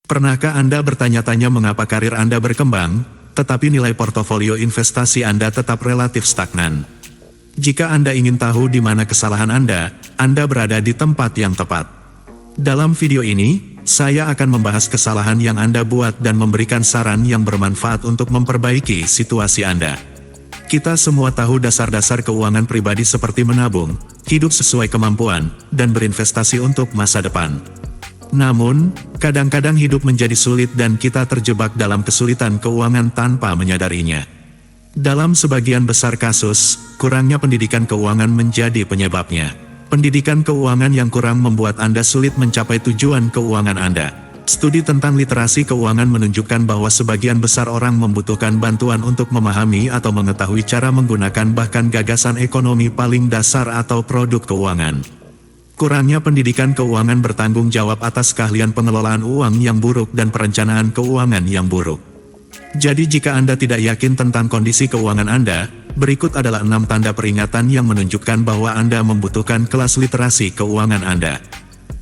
Pernahkah Anda bertanya-tanya mengapa karir Anda berkembang, tetapi nilai portofolio investasi Anda tetap relatif stagnan? Jika Anda ingin tahu di mana kesalahan Anda berada di tempat yang tepat. Dalam video ini, saya akan membahas kesalahan yang Anda buat dan memberikan saran yang bermanfaat untuk memperbaiki situasi Anda. Kita semua tahu dasar-dasar keuangan pribadi seperti menabung, hidup sesuai kemampuan, dan berinvestasi untuk masa depan. Namun, kadang-kadang hidup menjadi sulit dan kita terjebak dalam kesulitan keuangan tanpa menyadarinya. Dalam sebagian besar kasus, kurangnya pendidikan keuangan menjadi penyebabnya. Pendidikan keuangan yang kurang membuat Anda sulit mencapai tujuan keuangan Anda. Studi tentang literasi keuangan menunjukkan bahwa sebagian besar orang membutuhkan bantuan untuk memahami atau mengetahui cara menggunakan bahkan gagasan ekonomi paling dasar atau produk keuangan. Kurangnya pendidikan keuangan bertanggung jawab atas keahlian pengelolaan uang yang buruk dan perencanaan keuangan yang buruk. Jadi jika Anda tidak yakin tentang kondisi keuangan Anda, berikut adalah 6 tanda peringatan yang menunjukkan bahwa Anda membutuhkan kelas literasi keuangan Anda.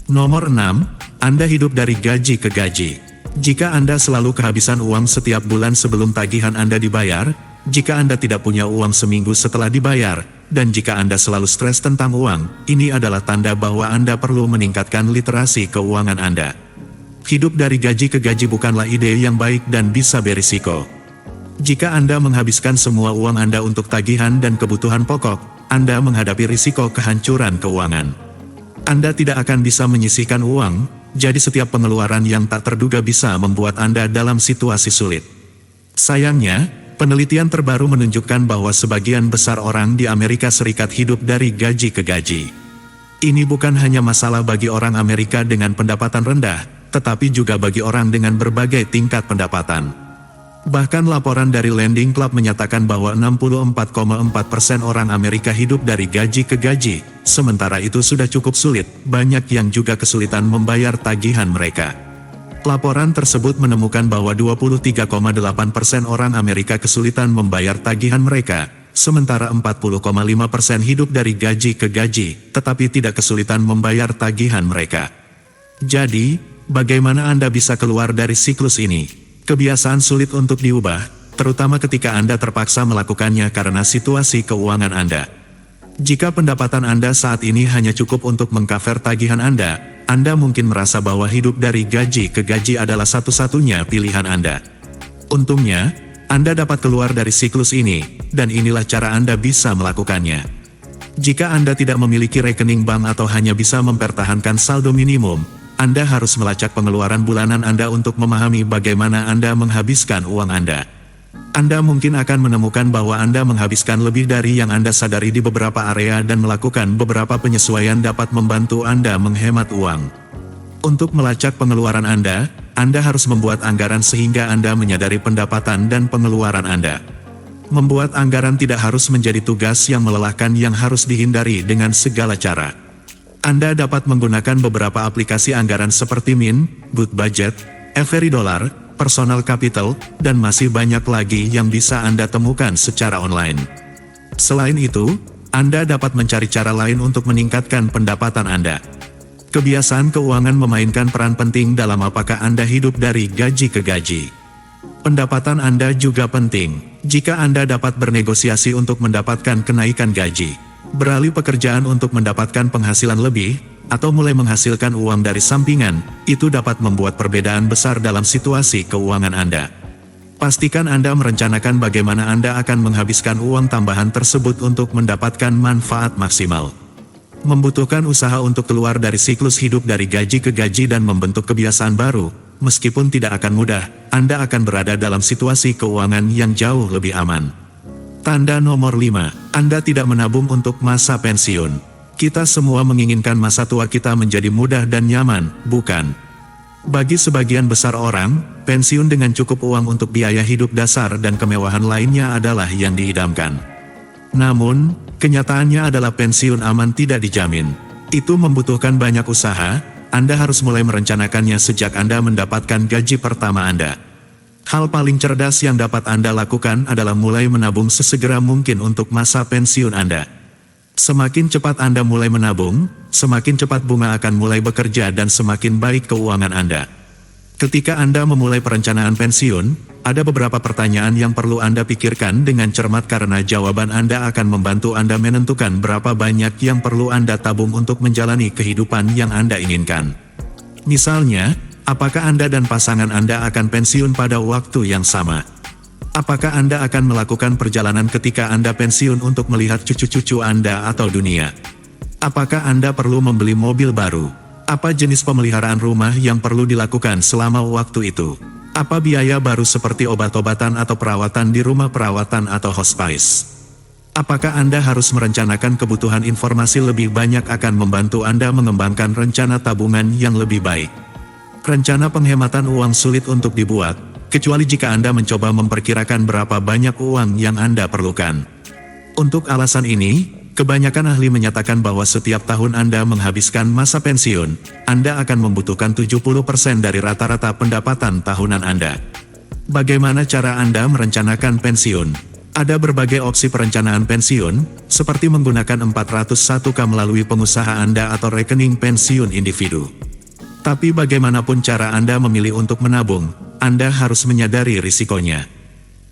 Nomor 6, Anda hidup dari gaji ke gaji. Jika Anda selalu kehabisan uang setiap bulan sebelum tagihan Anda dibayar, jika Anda tidak punya uang seminggu setelah dibayar, dan jika Anda selalu stres tentang uang, ini adalah tanda bahwa Anda perlu meningkatkan literasi keuangan Anda. Hidup dari gaji ke gaji bukanlah ide yang baik dan bisa berisiko. Jika Anda menghabiskan semua uang Anda untuk tagihan dan kebutuhan pokok, Anda menghadapi risiko kehancuran keuangan. Anda tidak akan bisa menyisihkan uang, jadi setiap pengeluaran yang tak terduga bisa membuat Anda dalam situasi sulit. Sayangnya, penelitian terbaru menunjukkan bahwa sebagian besar orang di Amerika Serikat hidup dari gaji ke gaji. Ini bukan hanya masalah bagi orang Amerika dengan pendapatan rendah, tetapi juga bagi orang dengan berbagai tingkat pendapatan. Bahkan laporan dari Lending Club menyatakan bahwa 64,4% orang Amerika hidup dari gaji ke gaji, sementara itu sudah cukup sulit, banyak yang juga kesulitan membayar tagihan mereka. Laporan tersebut menemukan bahwa 23,8% orang Amerika kesulitan membayar tagihan mereka, sementara 40,5% hidup dari gaji ke gaji, tetapi tidak kesulitan membayar tagihan mereka. Jadi, bagaimana Anda bisa keluar dari siklus ini? Kebiasaan sulit untuk diubah, terutama ketika Anda terpaksa melakukannya karena situasi keuangan Anda. Jika pendapatan Anda saat ini hanya cukup untuk mengcover tagihan Anda mungkin merasa bahwa hidup dari gaji ke gaji adalah satu-satunya pilihan Anda. Untungnya, Anda dapat keluar dari siklus ini, dan inilah cara Anda bisa melakukannya. Jika Anda tidak memiliki rekening bank atau hanya bisa mempertahankan saldo minimum, Anda harus melacak pengeluaran bulanan Anda untuk memahami bagaimana Anda menghabiskan uang Anda. Anda mungkin akan menemukan bahwa Anda menghabiskan lebih dari yang Anda sadari di beberapa area dan melakukan beberapa penyesuaian dapat membantu Anda menghemat uang. Untuk melacak pengeluaran Anda harus membuat anggaran sehingga Anda menyadari pendapatan dan pengeluaran Anda. Membuat anggaran tidak harus menjadi tugas yang melelahkan yang harus dihindari dengan segala cara. Anda dapat menggunakan beberapa aplikasi anggaran seperti Mint, Good Budget, Everydollar, Personal Capital, dan masih banyak lagi yang bisa Anda temukan secara online. Selain itu, Anda dapat mencari cara lain untuk meningkatkan pendapatan Anda. Kebiasaan keuangan memainkan peran penting dalam apakah Anda hidup dari gaji ke gaji. Pendapatan Anda juga penting. Jika Anda dapat bernegosiasi untuk mendapatkan kenaikan gaji, beralih pekerjaan untuk mendapatkan penghasilan lebih, atau mulai menghasilkan uang dari sampingan, itu dapat membuat perbedaan besar dalam situasi keuangan Anda. Pastikan Anda merencanakan bagaimana Anda akan menghabiskan uang tambahan tersebut untuk mendapatkan manfaat maksimal. Membutuhkan usaha untuk keluar dari siklus hidup dari gaji ke gaji dan membentuk kebiasaan baru, meskipun tidak akan mudah, Anda akan berada dalam situasi keuangan yang jauh lebih aman. Tanda nomor 5, Anda tidak menabung untuk masa pensiun. Kita semua menginginkan masa tua kita menjadi mudah dan nyaman, bukan? Bagi sebagian besar orang, pensiun dengan cukup uang untuk biaya hidup dasar dan kemewahan lainnya adalah yang diidamkan. Namun, kenyataannya adalah pensiun aman tidak dijamin. Itu membutuhkan banyak usaha, Anda harus mulai merencanakannya sejak Anda mendapatkan gaji pertama Anda. Hal paling cerdas yang dapat Anda lakukan adalah mulai menabung sesegera mungkin untuk masa pensiun Anda. Semakin cepat Anda mulai menabung, semakin cepat bunga akan mulai bekerja dan semakin baik keuangan Anda. Ketika Anda memulai perencanaan pensiun, ada beberapa pertanyaan yang perlu Anda pikirkan dengan cermat karena jawaban Anda akan membantu Anda menentukan berapa banyak yang perlu Anda tabung untuk menjalani kehidupan yang Anda inginkan. Misalnya, apakah Anda dan pasangan Anda akan pensiun pada waktu yang sama? Apakah Anda akan melakukan perjalanan ketika Anda pensiun untuk melihat cucu-cucu Anda atau dunia? Apakah Anda perlu membeli mobil baru? Apa jenis pemeliharaan rumah yang perlu dilakukan selama waktu itu? Apa biaya baru seperti obat-obatan atau perawatan di rumah perawatan atau hospice? Apakah Anda harus merencanakan kebutuhan informasi lebih banyak akan membantu Anda mengembangkan rencana tabungan yang lebih baik? Rencana penghematan uang sulit untuk dibuat, kecuali jika Anda mencoba memperkirakan berapa banyak uang yang Anda perlukan. Untuk alasan ini, kebanyakan ahli menyatakan bahwa setiap tahun Anda menghabiskan masa pensiun, Anda akan membutuhkan 70% dari rata-rata pendapatan tahunan Anda. Bagaimana cara Anda merencanakan pensiun? Ada berbagai opsi perencanaan pensiun, seperti menggunakan 401k melalui pengusaha Anda atau rekening pensiun individu. Tapi bagaimanapun cara Anda memilih untuk menabung, Anda harus menyadari risikonya.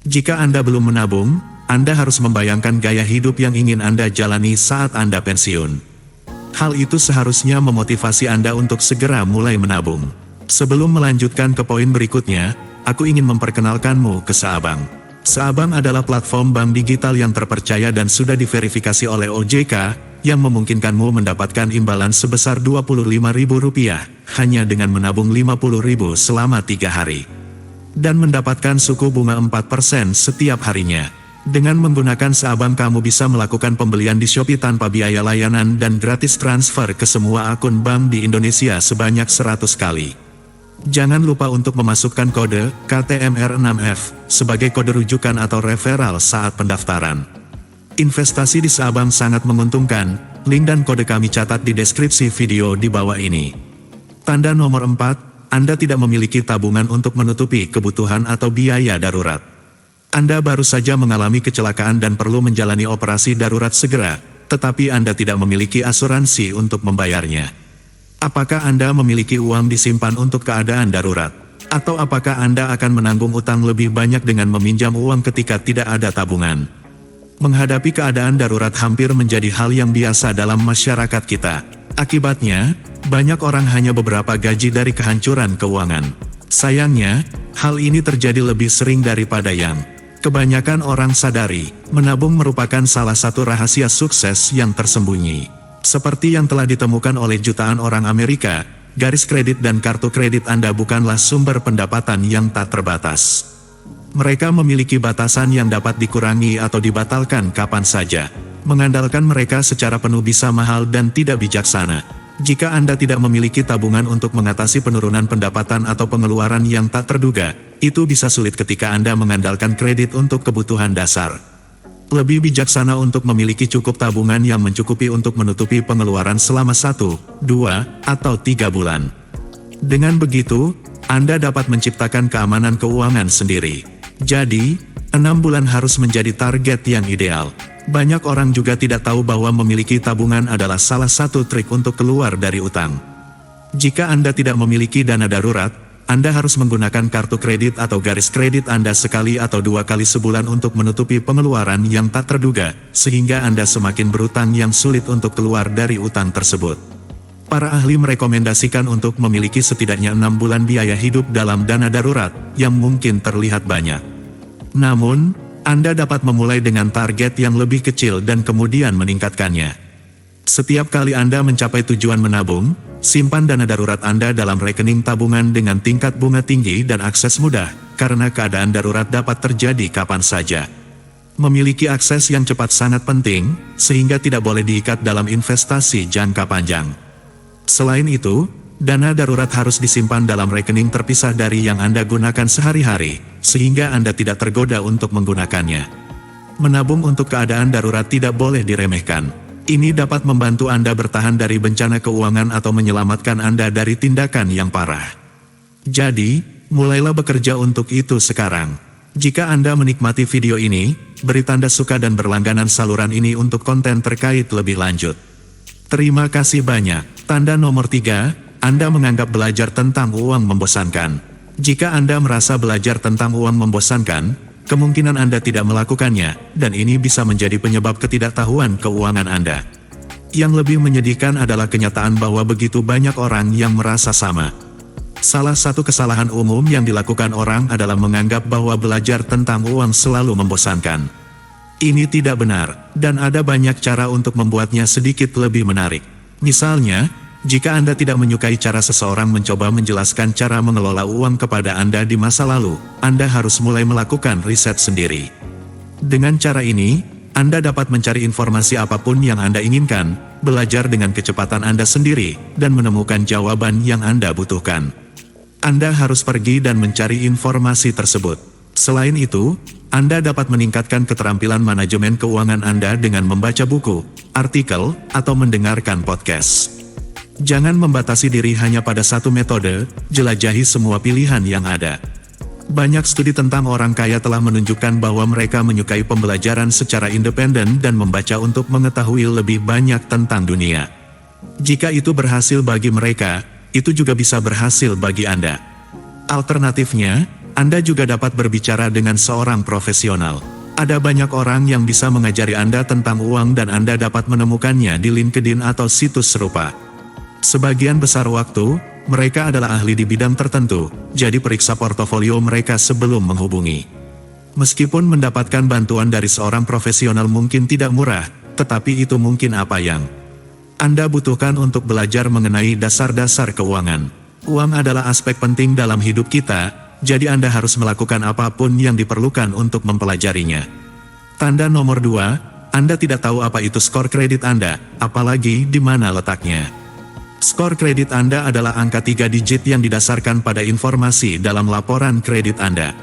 Jika Anda belum menabung, Anda harus membayangkan gaya hidup yang ingin Anda jalani saat Anda pensiun. Hal itu seharusnya memotivasi Anda untuk segera mulai menabung. Sebelum melanjutkan ke poin berikutnya, aku ingin memperkenalkanmu ke Saabang. Saabang adalah platform bank digital yang terpercaya dan sudah diverifikasi oleh OJK, yang memungkinkanmu mendapatkan imbalan sebesar Rp25.000 hanya dengan menabung Rp50.000 selama 3 hari. Dan mendapatkan suku bunga 4% setiap harinya. Dengan menggunakan Saabang kamu bisa melakukan pembelian di Shopee tanpa biaya layanan dan gratis transfer ke semua akun bank di Indonesia sebanyak 100 kali. Jangan lupa untuk memasukkan kode KTMR6F sebagai kode rujukan atau referral saat pendaftaran. Investasi di Saabang sangat menguntungkan, link dan kode kami catat di deskripsi video di bawah ini. Tanda nomor 4, Anda tidak memiliki tabungan untuk menutupi kebutuhan atau biaya darurat. Anda baru saja mengalami kecelakaan dan perlu menjalani operasi darurat segera, tetapi Anda tidak memiliki asuransi untuk membayarnya. Apakah Anda memiliki uang disimpan untuk keadaan darurat? Atau apakah Anda akan menanggung utang lebih banyak dengan meminjam uang ketika tidak ada tabungan? Menghadapi keadaan darurat hampir menjadi hal yang biasa dalam masyarakat kita. Akibatnya, banyak orang hanya beberapa gaji dari kehancuran keuangan. Sayangnya, hal ini terjadi lebih sering daripada yang kebanyakan orang sadari. Menabung merupakan salah satu rahasia sukses yang tersembunyi. Seperti yang telah ditemukan oleh jutaan orang Amerika, garis kredit dan kartu kredit Anda bukanlah sumber pendapatan yang tak terbatas. Mereka memiliki batasan yang dapat dikurangi atau dibatalkan kapan saja. Mengandalkan mereka secara penuh bisa mahal dan tidak bijaksana. Jika Anda tidak memiliki tabungan untuk mengatasi penurunan pendapatan atau pengeluaran yang tak terduga, itu bisa sulit ketika Anda mengandalkan kredit untuk kebutuhan dasar. Lebih bijaksana untuk memiliki cukup tabungan yang mencukupi untuk menutupi pengeluaran selama 1, 2, atau 3 bulan. Dengan begitu, Anda dapat menciptakan keamanan keuangan sendiri. Jadi, 6 bulan harus menjadi target yang ideal. Banyak orang juga tidak tahu bahwa memiliki tabungan adalah salah satu trik untuk keluar dari utang. Jika Anda tidak memiliki dana darurat, Anda harus menggunakan kartu kredit atau garis kredit Anda sekali atau 2 kali sebulan untuk menutupi pengeluaran yang tak terduga, sehingga Anda semakin berutang yang sulit untuk keluar dari utang tersebut. Para ahli merekomendasikan untuk memiliki setidaknya 6 bulan biaya hidup dalam dana darurat, yang mungkin terlihat banyak. Namun, Anda dapat memulai dengan target yang lebih kecil dan kemudian meningkatkannya. Setiap kali Anda mencapai tujuan menabung, simpan dana darurat Anda dalam rekening tabungan dengan tingkat bunga tinggi dan akses mudah, karena keadaan darurat dapat terjadi kapan saja. Memiliki akses yang cepat sangat penting, sehingga tidak boleh diikat dalam investasi jangka panjang. Selain itu, dana darurat harus disimpan dalam rekening terpisah dari yang Anda gunakan sehari-hari, sehingga Anda tidak tergoda untuk menggunakannya. Menabung untuk keadaan darurat tidak boleh diremehkan. Ini dapat membantu Anda bertahan dari bencana keuangan atau menyelamatkan Anda dari tindakan yang parah. Jadi, mulailah bekerja untuk itu sekarang. Jika Anda menikmati video ini, beri tanda suka dan berlangganan saluran ini untuk konten terkait lebih lanjut. Terima kasih banyak. Tanda nomor 3, Anda menganggap belajar tentang uang membosankan. Jika Anda merasa belajar tentang uang membosankan, kemungkinan Anda tidak melakukannya, dan ini bisa menjadi penyebab ketidaktahuan keuangan Anda. Yang lebih menyedihkan adalah kenyataan bahwa begitu banyak orang yang merasa sama. Salah satu kesalahan umum yang dilakukan orang adalah menganggap bahwa belajar tentang uang selalu membosankan. Ini tidak benar, dan ada banyak cara untuk membuatnya sedikit lebih menarik. Misalnya, jika Anda tidak menyukai cara seseorang mencoba menjelaskan cara mengelola uang kepada Anda di masa lalu, Anda harus mulai melakukan riset sendiri. Dengan cara ini, Anda dapat mencari informasi apapun yang Anda inginkan, belajar dengan kecepatan Anda sendiri, dan menemukan jawaban yang Anda butuhkan. Anda harus pergi dan mencari informasi tersebut. Selain itu, Anda dapat meningkatkan keterampilan manajemen keuangan Anda dengan membaca buku, artikel, atau mendengarkan podcast. Jangan membatasi diri hanya pada satu metode, jelajahi semua pilihan yang ada. Banyak studi tentang orang kaya telah menunjukkan bahwa mereka menyukai pembelajaran secara independen dan membaca untuk mengetahui lebih banyak tentang dunia. Jika itu berhasil bagi mereka, itu juga bisa berhasil bagi Anda. Alternatifnya, Anda juga dapat berbicara dengan seorang profesional. Ada banyak orang yang bisa mengajari Anda tentang uang dan Anda dapat menemukannya di LinkedIn atau situs serupa. Sebagian besar waktu, mereka adalah ahli di bidang tertentu, jadi periksa portofolio mereka sebelum menghubungi. Meskipun mendapatkan bantuan dari seorang profesional mungkin tidak murah, tetapi itu mungkin apa yang Anda butuhkan untuk belajar mengenai dasar-dasar keuangan. Uang adalah aspek penting dalam hidup kita, jadi Anda harus melakukan apapun yang diperlukan untuk mempelajarinya. Tanda nomor 2, Anda tidak tahu apa itu skor kredit Anda, apalagi di mana letaknya. Skor kredit Anda adalah angka 3 digit yang didasarkan pada informasi dalam laporan kredit Anda.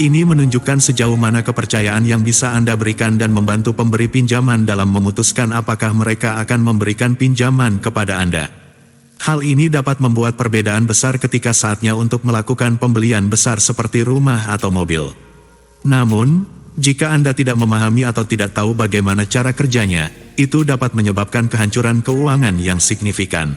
Ini menunjukkan sejauh mana kepercayaan yang bisa Anda berikan dan membantu pemberi pinjaman dalam memutuskan apakah mereka akan memberikan pinjaman kepada Anda. Hal ini dapat membuat perbedaan besar ketika saatnya untuk melakukan pembelian besar seperti rumah atau mobil. Namun, jika Anda tidak memahami atau tidak tahu bagaimana cara kerjanya, itu dapat menyebabkan kehancuran keuangan yang signifikan.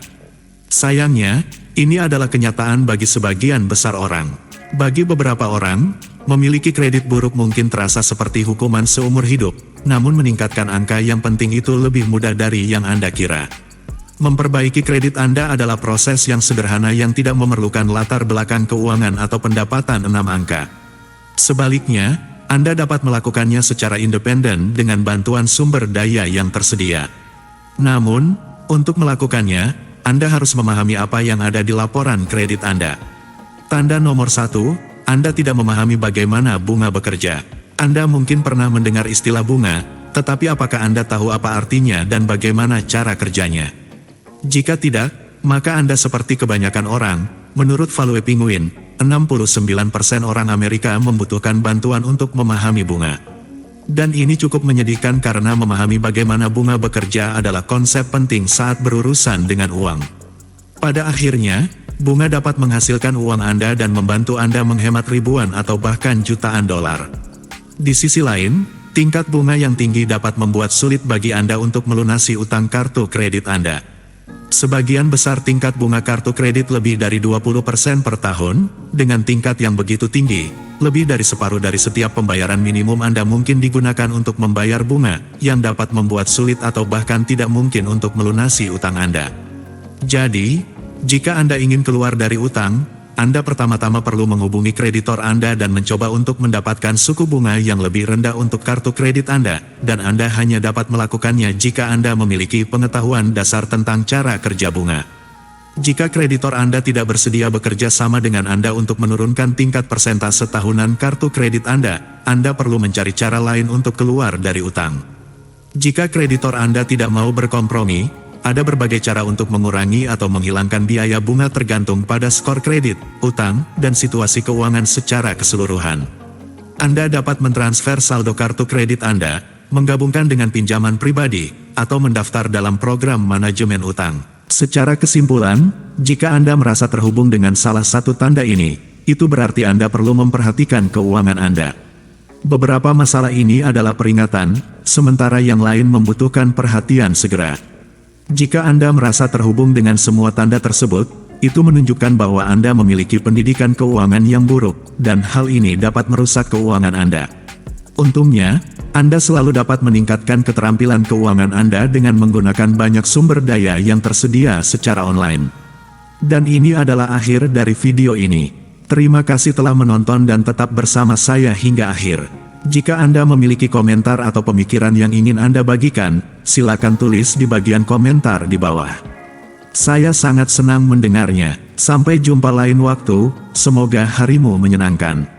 Sayangnya, ini adalah kenyataan bagi sebagian besar orang. Bagi beberapa orang, memiliki kredit buruk mungkin terasa seperti hukuman seumur hidup, namun meningkatkan angka yang penting itu lebih mudah dari yang Anda kira. Memperbaiki kredit Anda adalah proses yang sederhana yang tidak memerlukan latar belakang keuangan atau pendapatan 6 angka. Sebaliknya, Anda dapat melakukannya secara independen dengan bantuan sumber daya yang tersedia. Namun, untuk melakukannya, Anda harus memahami apa yang ada di laporan kredit Anda. Tanda nomor 1, Anda tidak memahami bagaimana bunga bekerja. Anda mungkin pernah mendengar istilah bunga, tetapi apakah Anda tahu apa artinya dan bagaimana cara kerjanya? Jika tidak, maka Anda seperti kebanyakan orang. Menurut Value Penguin, 69% orang Amerika membutuhkan bantuan untuk memahami bunga. Dan ini cukup menyedihkan karena memahami bagaimana bunga bekerja adalah konsep penting saat berurusan dengan uang. Pada akhirnya, bunga dapat menghasilkan uang Anda dan membantu Anda menghemat ribuan atau bahkan jutaan dolar. Di sisi lain, tingkat bunga yang tinggi dapat membuat sulit bagi Anda untuk melunasi utang kartu kredit Anda. Sebagian besar tingkat bunga kartu kredit lebih dari 20% per tahun, dengan tingkat yang begitu tinggi, lebih dari separuh dari setiap pembayaran minimum Anda mungkin digunakan untuk membayar bunga, yang dapat membuat sulit atau bahkan tidak mungkin untuk melunasi utang Anda. Jadi, jika Anda ingin keluar dari utang, Anda pertama-tama perlu menghubungi kreditor Anda dan mencoba untuk mendapatkan suku bunga yang lebih rendah untuk kartu kredit Anda, dan Anda hanya dapat melakukannya jika Anda memiliki pengetahuan dasar tentang cara kerja bunga. Jika kreditor Anda tidak bersedia bekerja sama dengan Anda untuk menurunkan tingkat persentase tahunan kartu kredit Anda perlu mencari cara lain untuk keluar dari utang. Jika kreditor Anda tidak mau berkompromi, ada berbagai cara untuk mengurangi atau menghilangkan biaya bunga tergantung pada skor kredit, utang, dan situasi keuangan secara keseluruhan. Anda dapat mentransfer saldo kartu kredit Anda, menggabungkan dengan pinjaman pribadi, atau mendaftar dalam program manajemen utang. Secara kesimpulan, jika Anda merasa terhubung dengan salah satu tanda ini, itu berarti Anda perlu memperhatikan keuangan Anda. Beberapa masalah ini adalah peringatan, sementara yang lain membutuhkan perhatian segera. Jika Anda merasa terhubung dengan semua tanda tersebut, itu menunjukkan bahwa Anda memiliki pendidikan keuangan yang buruk, dan hal ini dapat merusak keuangan Anda. Untungnya, Anda selalu dapat meningkatkan keterampilan keuangan Anda dengan menggunakan banyak sumber daya yang tersedia secara online. Dan ini adalah akhir dari video ini. Terima kasih telah menonton dan tetap bersama saya hingga akhir. Jika Anda memiliki komentar atau pemikiran yang ingin Anda bagikan, silakan tulis di bagian komentar di bawah. Saya sangat senang mendengarnya. Sampai jumpa lain waktu, semoga harimu menyenangkan.